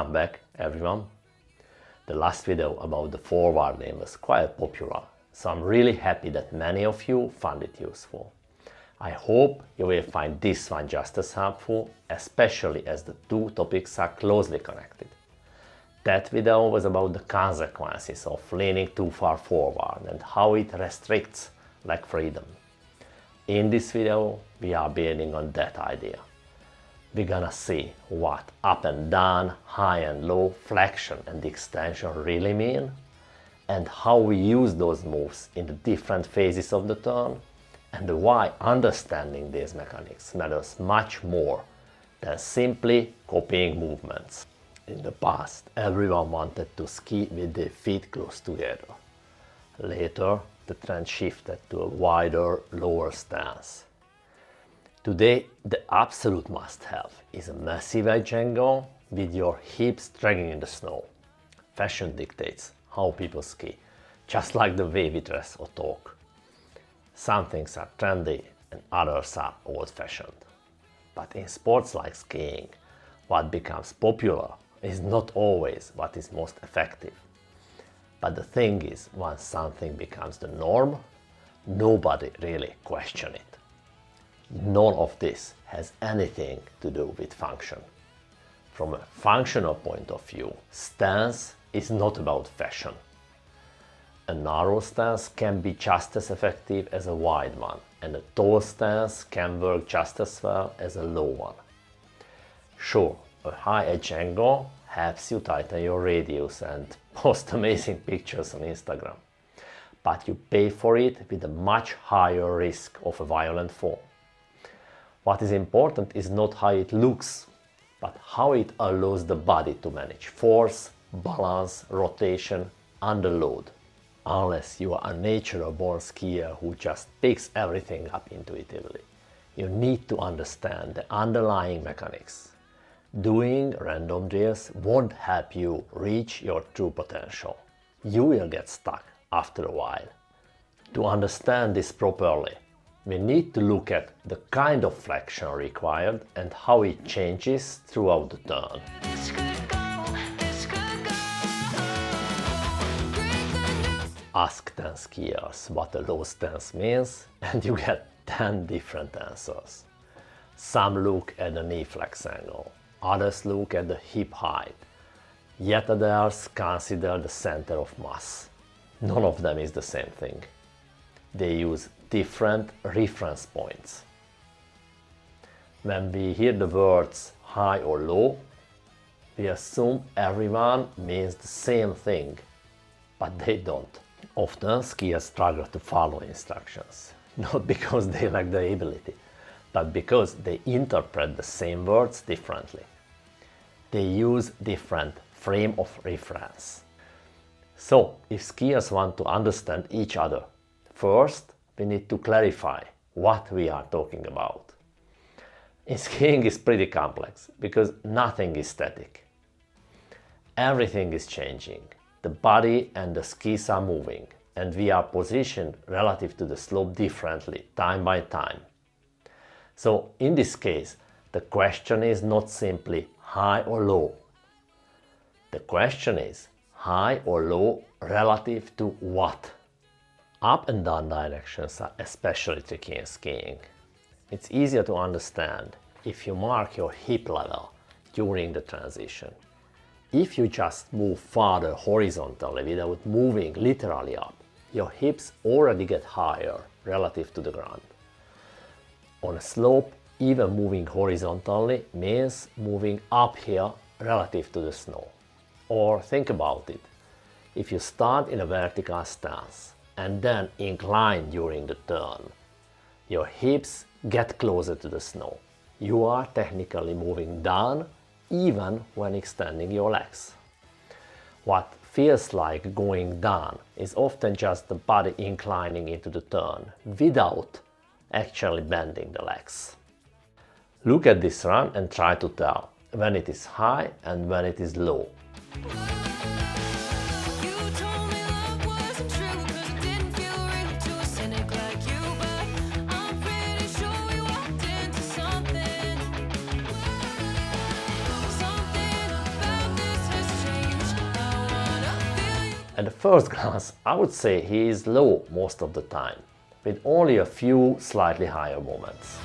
Welcome back, everyone. The last video about the forward lean was quite popular, so I'm really happy that many of you found it useful. I hope you will find this one just as helpful, especially as the two topics are closely connected. That video was about the consequences of leaning too far forward and how it restricts leg freedom. In this video, we are building on that idea. We're gonna see what up and down, high and low, flexion and extension really mean, and how we use those moves in the different phases of the turn, and why understanding these mechanics matters much more than simply copying movements. In the past, everyone wanted to ski with their feet close together. Later, the trend shifted to a wider, lower stance. Today, the absolute must-have is a massive edge angle with your hips dragging in the snow. Fashion dictates how people ski, just like the way we dress or talk. Some things are trendy and others are old-fashioned. But in sports like skiing, what becomes popular is not always what is most effective. But the thing is, once something becomes the norm, nobody really questions it. None of this has anything to do with function. From a functional point of view, stance is not about fashion. A narrow stance can be just as effective as a wide one, and a tall stance can work just as well as a low one. Sure, a high edge angle helps you tighten your radius and post amazing pictures on Instagram, but you pay for it with a much higher risk of a violent fall. What is important is not how it looks, but how it allows the body to manage force, balance, rotation, under load. Unless you are a natural-born skier who just picks everything up intuitively, you need to understand the underlying mechanics. Doing random drills won't help you reach your true potential. You will get stuck after a while. To understand this properly, we need to look at the kind of flexion required and how it changes throughout the turn. Ask 10 skiers what a low stance means and you get 10 different answers. Some look at the knee flex angle, others look at the hip height, yet others consider the center of mass. None of them is the same thing. They use different reference points. When we hear the words high or low, we assume everyone means the same thing, but they don't. Often skiers struggle to follow instructions, not because they lack the ability, but because they interpret the same words differently. They use different frame of reference. So, if skiers want to understand each other, first, we need to clarify what we are talking about. In skiing is pretty complex because nothing is static. Everything is changing. The body and the skis are moving, and we are positioned relative to the slope differently, time by time. So, in this case, the question is not simply high or low. The question is high or low relative to what? Up and down directions are especially tricky in skiing. It's easier to understand if you mark your hip level during the transition. If you just move farther horizontally without moving literally up, your hips already get higher relative to the ground. On a slope, even moving horizontally means moving uphill relative to the snow. Or think about it. If you start in a vertical stance and then incline during the turn, your hips get closer to the snow. You are technically moving down even when extending your legs. What feels like going down is often just the body inclining into the turn without actually bending the legs. Look at this run and try to tell when it is high and when it is low. At the first glance, I would say he is low most of the time, with only a few slightly higher moments.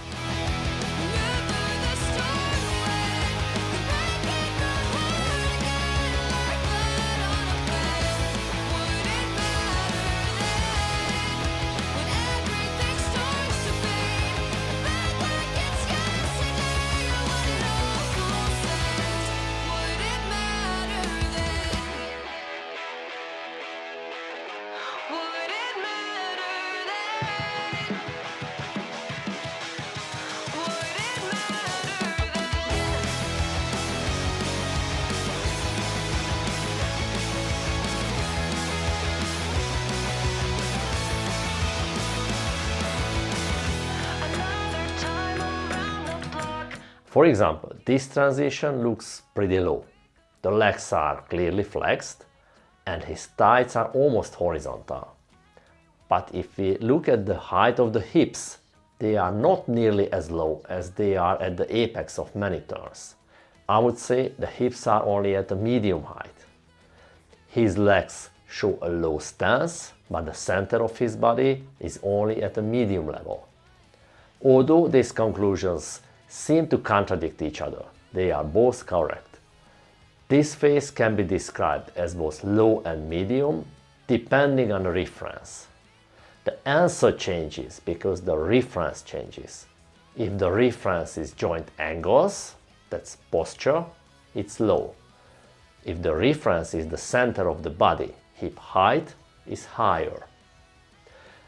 For example, this transition looks pretty low. The legs are clearly flexed and his thighs are almost horizontal. But if we look at the height of the hips, they are not nearly as low as they are at the apex of many turns. I would say the hips are only at a medium height. His legs show a low stance, but the center of his body is only at a medium level. Although these conclusions seem to contradict each other, they are both correct. This phase can be described as both low and medium, depending on the reference. The answer changes because the reference changes. If the reference is joint angles, that's posture, it's low. If the reference is the center of the body, hip height is higher.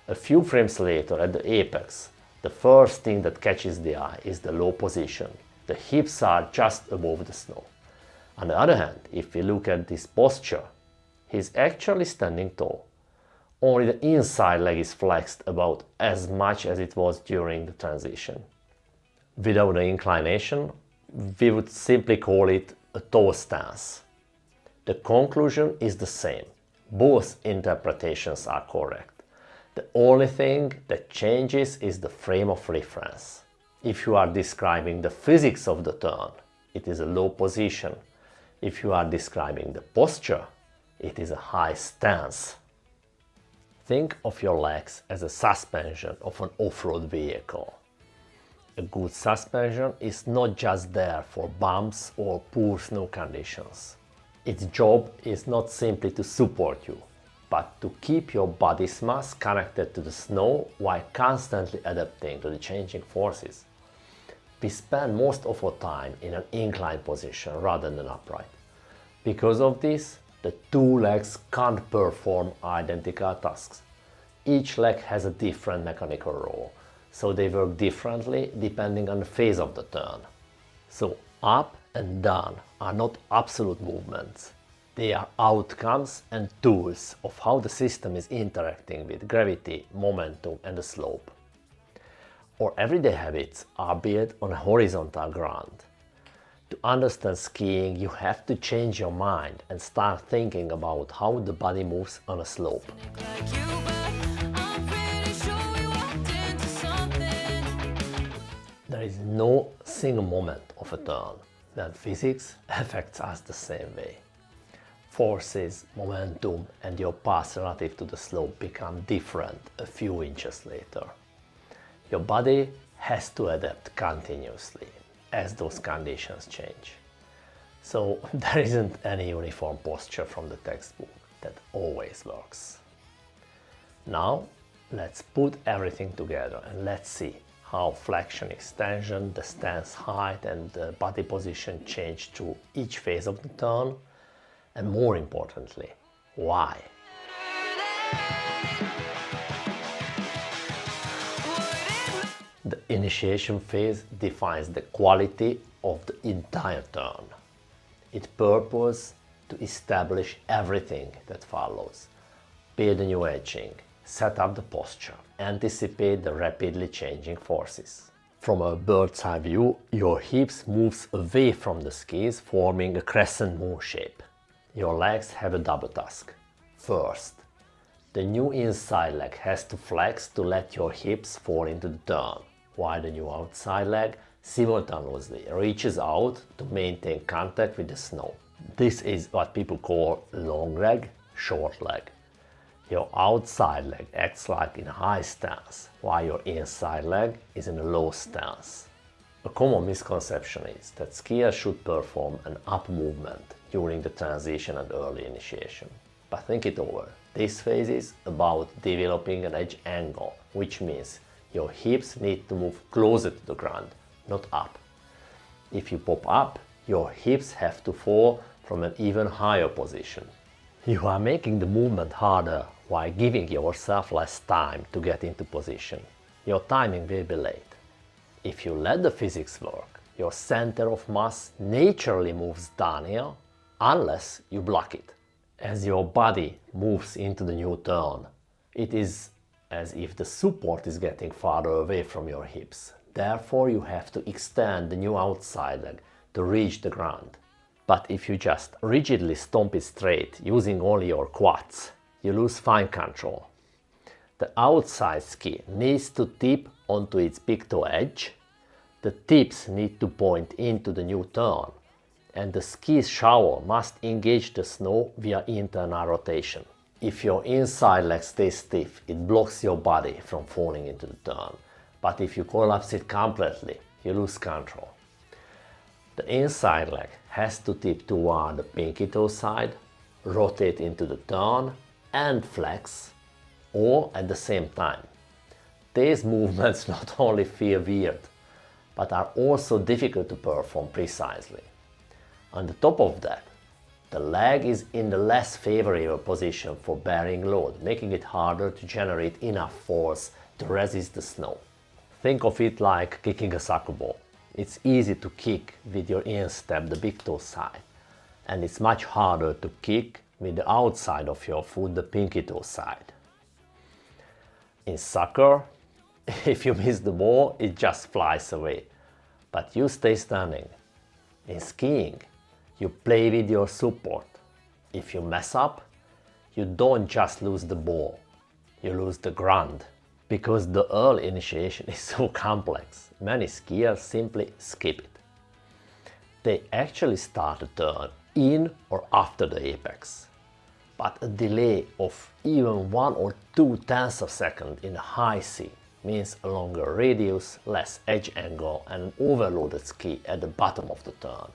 A few frames later, at the apex, the first thing that catches the eye is the low position. The hips are just above the snow. On the other hand, if we look at this posture, he's actually standing tall. Only the inside leg is flexed about as much as it was during the transition. Without the inclination, we would simply call it a toe stance. The conclusion is the same. Both interpretations are correct. The only thing that changes is the frame of reference. If you are describing the physics of the turn, it is a low position. If you are describing the posture, it is a high stance. Think of your legs as a suspension of an off-road vehicle. A good suspension is not just there for bumps or poor snow conditions. Its job is not simply to support you, but to keep your body's mass connected to the snow while constantly adapting to the changing forces. We spend most of our time in an inclined position rather than upright. Because of this, the two legs can't perform identical tasks. Each leg has a different mechanical role, so they work differently depending on the phase of the turn. So up and down are not absolute movements. They are outcomes and tools of how the system is interacting with gravity, momentum and the slope. Our everyday habits are built on a horizontal ground. To understand skiing, you have to change your mind and start thinking about how the body moves on a slope. There is no single moment of a turn when physics affects us the same way. Forces, momentum and your path relative to the slope become different a few inches later. Your body has to adapt continuously as those conditions change. So there isn't any uniform posture from the textbook that always works. Now let's put everything together and let's see how flexion, extension, the stance height and the body position change through each phase of the turn, and more importantly, why. The initiation phase defines the quality of the entire turn. Its purpose to establish everything that follows. Build a new edging, set up the posture, anticipate the rapidly changing forces. From a bird's eye view, your hips moves away from the skis, forming a crescent moon shape. Your legs have a double task. First, the new inside leg has to flex to let your hips fall into the turn, while the new outside leg simultaneously reaches out to maintain contact with the snow. This is what people call long leg, short leg. Your outside leg acts like in a high stance, while your inside leg is in a low stance. A common misconception is that skiers should perform an up movement during the transition and early initiation. But think it over. This phase is about developing an edge angle, which means your hips need to move closer to the ground, not up. If you pop up, your hips have to fall from an even higher position. You are making the movement harder while giving yourself less time to get into position. Your timing will be late. If you let the physics work, your center of mass naturally moves downhill unless you block it. As your body moves into the new turn, it is as if the support is getting farther away from your hips. Therefore, you have to extend the new outside leg to reach the ground. But if you just rigidly stomp it straight using only your quads, you lose fine control. The outside ski needs to tip onto its big toe edge, the tips need to point into the new turn, and the ski's shower must engage the snow via internal rotation. If your inside leg stays stiff, it blocks your body from falling into the turn. But if you collapse it completely, you lose control. The inside leg has to tip toward the pinky toe side, rotate into the turn, and flex, all at the same time. These movements not only feel weird, but are also difficult to perform precisely. On the top of that, the leg is in the less favorable position for bearing load, making it harder to generate enough force to resist the snow. Think of it like kicking a soccer ball. It's easy to kick with your instep, the big toe side, and it's much harder to kick with the outside of your foot, the pinky toe side. In soccer, if you miss the ball, it just flies away, but you stay standing. In skiing, you play with your support. If you mess up, you don't just lose the ball, you lose the ground. Because the early initiation is so complex, many skiers simply skip it. They actually start the turn in or after the apex. But a delay of even 1 or 2 tenths of a second in a high C means a longer radius, less edge angle, and an overloaded ski at the bottom of the turn.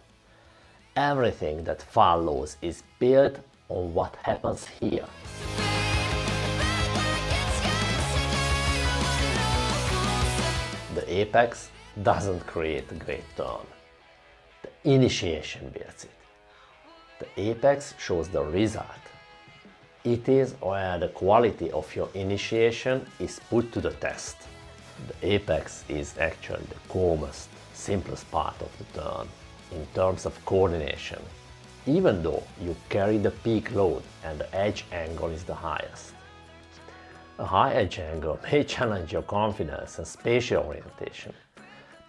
Everything that follows is built on what happens here. The apex doesn't create a great turn. The initiation builds it. The apex shows the result. It is where the quality of your initiation is put to the test. The apex is actually the calmest, simplest part of the turn in terms of coordination, even though you carry the peak load and the edge angle is the highest. A high edge angle may challenge your confidence and spatial orientation,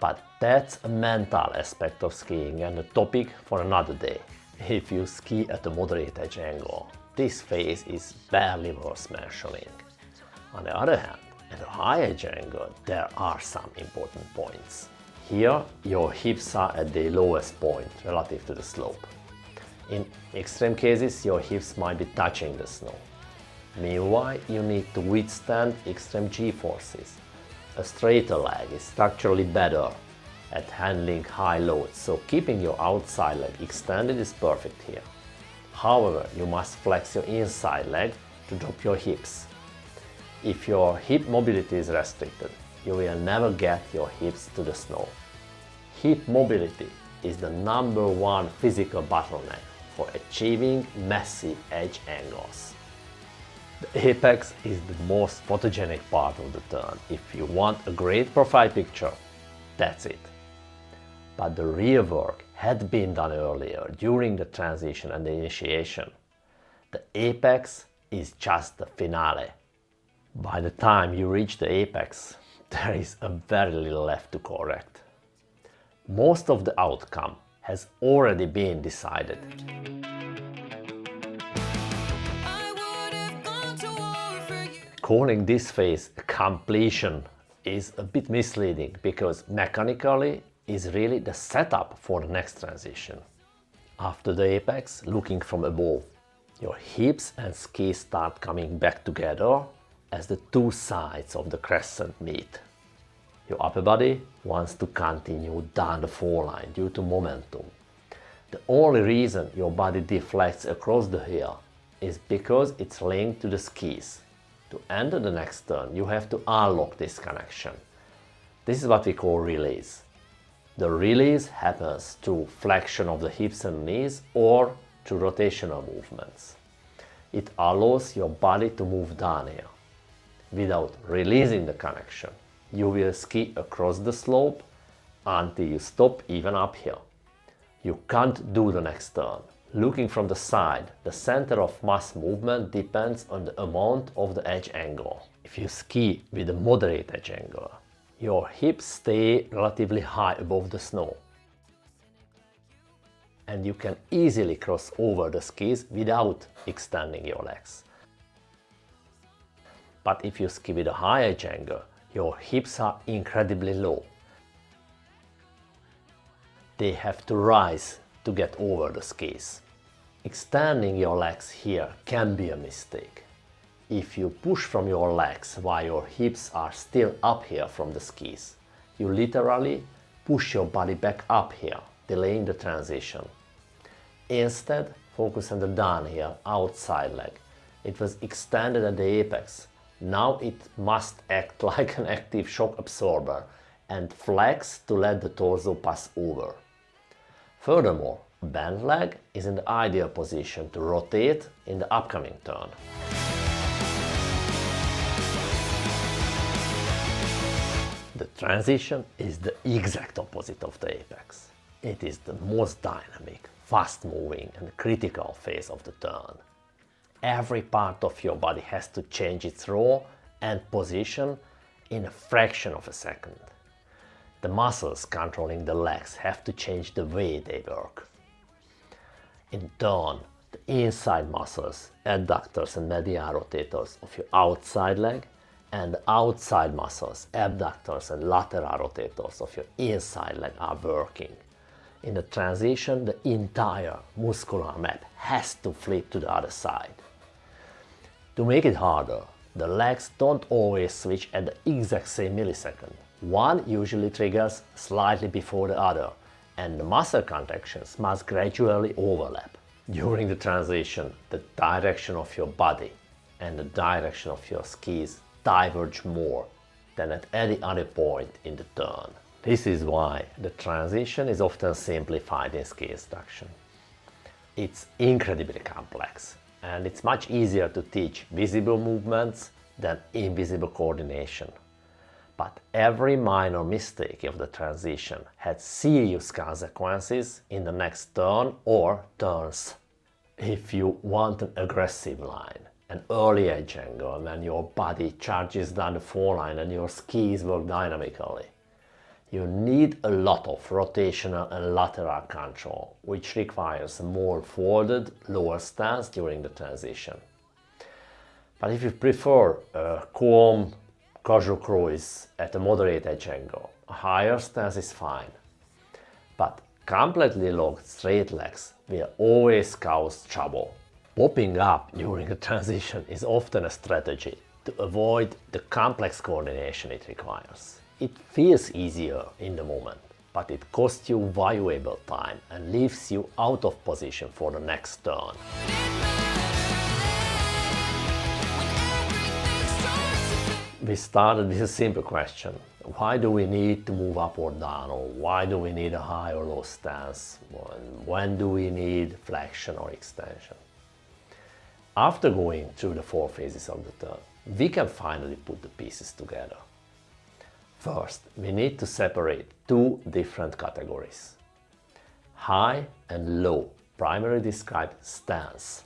but that's a mental aspect of skiing and a topic for another day. If you ski at a moderate edge angle, this phase is barely worth mentioning. On the other hand, at a high edge angle, there are some important points. Here, your hips are at the lowest point relative to the slope. In extreme cases, your hips might be touching the snow. Meanwhile, you need to withstand extreme G-forces. A straighter leg is structurally better at handling high loads, so keeping your outside leg extended is perfect here. However, you must flex your inside leg to drop your hips. If your hip mobility is restricted, you will never get your hips to the snow. Hip mobility is the #1 physical bottleneck for achieving massive edge angles. The apex is the most photogenic part of the turn. If you want a great profile picture, that's it. But the real work had been done earlier during the transition and the initiation. The apex is just the finale. By the time you reach the apex, there is a very little left to correct. Most of the outcome has already been decided. Calling this phase completion is a bit misleading because mechanically is really the setup for the next transition. After the apex, looking from above, Your hips and skis start coming back together as the two sides of the crescent meet. Your upper body wants to continue down the foreline due to momentum. The only reason your body deflects across the heel is because it's linked to the skis. To enter the next turn, you have to unlock this connection. This is what we call release. The release happens through flexion of the hips and knees or through rotational movements. It allows your body to move down here. Without releasing the connection, you will ski across the slope until you stop even uphill. You can't do the next turn. Looking from the side, the center of mass movement depends on the amount of the edge angle. If you ski with a moderate edge angle, your hips stay relatively high above the snow, and you can easily cross over the skis without extending your legs. But if you ski with a high edge angle, your hips are incredibly low. They have to rise to get over the skis. Extending your legs here can be a mistake. If you push from your legs while your hips are still up here from the skis, you literally push your body back up here, delaying the transition. Instead, focus on the downhill outside leg. It was extended at the apex. Now it must act like an active shock absorber and flex to let the torso pass over. Furthermore, bent leg is in the ideal position to rotate in the upcoming turn. The transition is the exact opposite of the apex. It is the most dynamic, fast-moving and critical phase of the turn. Every part of your body has to change its role and position in a fraction of a second. The muscles controlling the legs have to change the way they work. In turn, the inside muscles, adductors and medial rotators of your outside leg, and the outside muscles, abductors and lateral rotators of your inside leg are working. In the transition, the entire muscular map has to flip to the other side. To make it harder, the legs don't always switch at the exact same millisecond. One usually triggers slightly before the other, and the muscle contractions must gradually overlap. During the transition, the direction of your body and the direction of your skis diverge more than at any other point in the turn. This is why the transition is often simplified in ski instruction. It's incredibly complex, and it's much easier to teach visible movements than invisible coordination. But every minor mistake of the transition had serious consequences in the next turn or turns. If you want an aggressive line, an early edge angle when your body charges down the foreline and your skis work dynamically, you need a lot of rotational and lateral control, which requires a more folded lower stance during the transition. But if you prefer a calm, casual cruise at a moderate edge angle, a higher stance is fine. But completely locked straight legs will always cause trouble. Popping up during a transition is often a strategy to avoid the complex coordination it requires. It feels easier in the moment, but it costs you valuable time and leaves you out of position for the next turn. We started with a simple question. Why do we need to move up or down? Or why do we need a high or low stance? When do we need flexion or extension? After going through the four phases of the turn, we can finally put the pieces together. First, we need to separate two different categories. High and low primarily describe stance.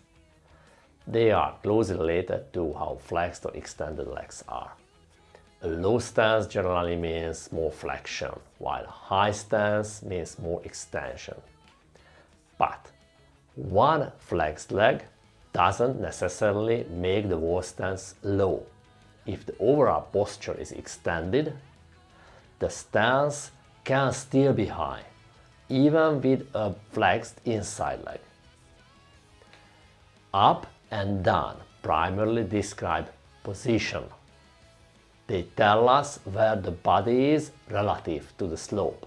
They are closely related to how flexed or extended legs are. A low stance generally means more flexion, while high stance means more extension. But one flexed leg doesn't necessarily make the wall stance low. If the overall posture is extended, the stance can still be high, even with a flexed inside leg. Up and down primarily describe position. They tell us where the body is relative to the slope.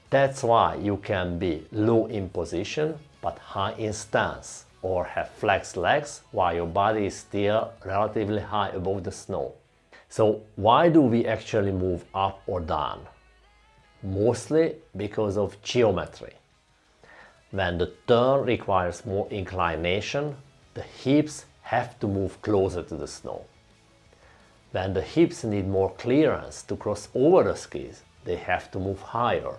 That's why you can be low in position but high in stance, or have flexed legs while your body is still relatively high above the snow. So why do we actually move up or down? Mostly because of geometry. When the turn requires more inclination, the hips have to move closer to the snow. When the hips need more clearance to cross over the skis, they have to move higher.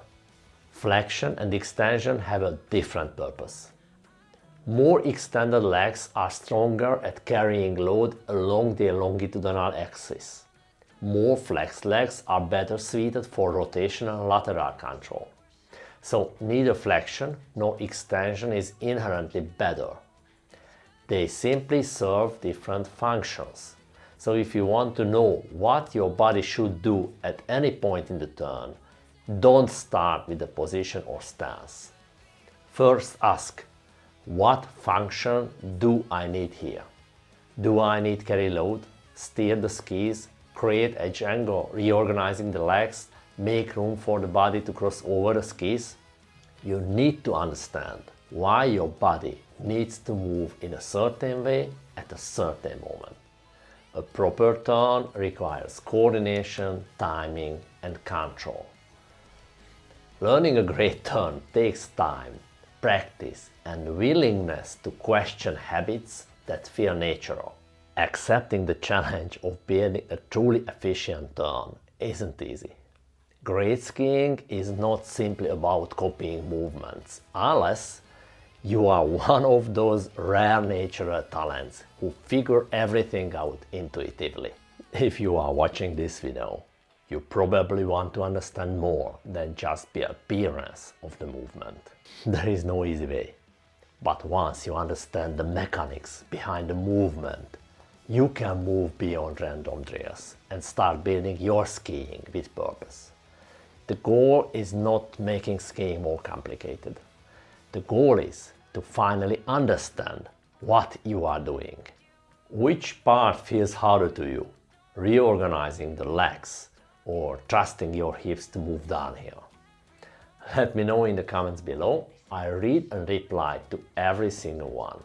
Flexion and extension have a different purpose. More extended legs are stronger at carrying load along their longitudinal axis. More flexed legs are better suited for rotational lateral control. So neither flexion nor extension is inherently better. They simply serve different functions. So if you want to know what your body should do at any point in the turn, don't start with the position or stance. First ask, what function do I need here? Do I need carry load, steer the skis, create edge angle, reorganizing the legs, make room for the body to cross over the skis? You need to understand why your body needs to move in a certain way at a certain moment. A proper turn requires coordination, timing, and control. Learning a great turn takes time, practice, and willingness to question habits that feel natural. Accepting the challenge of building a truly efficient turn isn't easy. Great skiing is not simply about copying movements, unless you are one of those rare natural talents who figure everything out intuitively. If you are watching this video, you probably want to understand more than just the appearance of the movement. There is no easy way. But once you understand the mechanics behind the movement, you can move beyond random drills and start building your skiing with purpose. The goal is not making skiing more complicated. The goal is to finally understand what you are doing. Which part feels harder to you? Reorganizing the legs or trusting your hips to move downhill? Let me know in the comments below. I read and reply to every single one.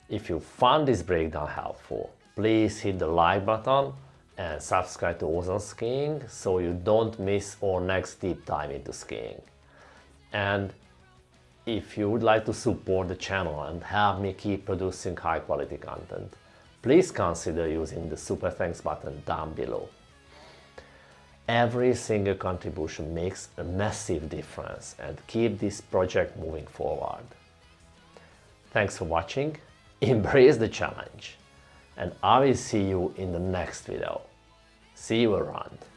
If you found this breakdown helpful, please hit the like button and subscribe to Awesome Skiing so you don't miss our next deep dive into skiing. And if you would like to support the channel and help me keep producing high quality content, please consider using the super thanks button down below. Every single contribution makes a massive difference and keep this project moving forward. Thanks for watching, embrace the challenge, and I will see you in the next video. See you around.